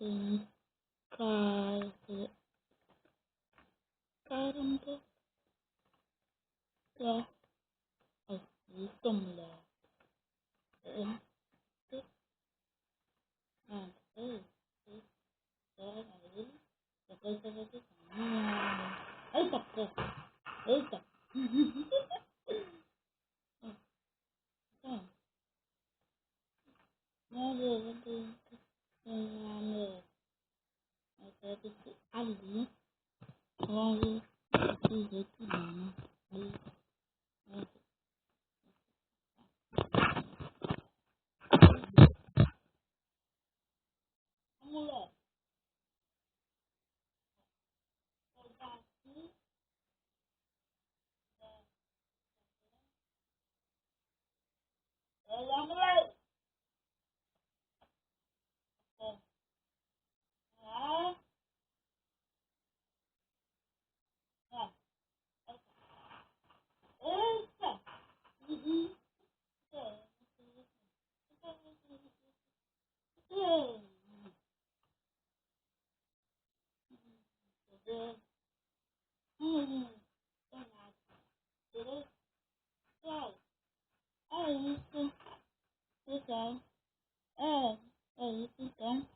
em casa. Caramba, já assisto, mulher. É, ah, ei, aí, depois você vai ficar. Eita, porra, eita. Meu Deus, eu tenho que ganhar meu. Eu tenho que ali. Vamos desse jeito não, né? Aí, mulher, eu tá aqui, ela, mulher. Ah, ah, eita. Uhum. É isso, então. É isso, então.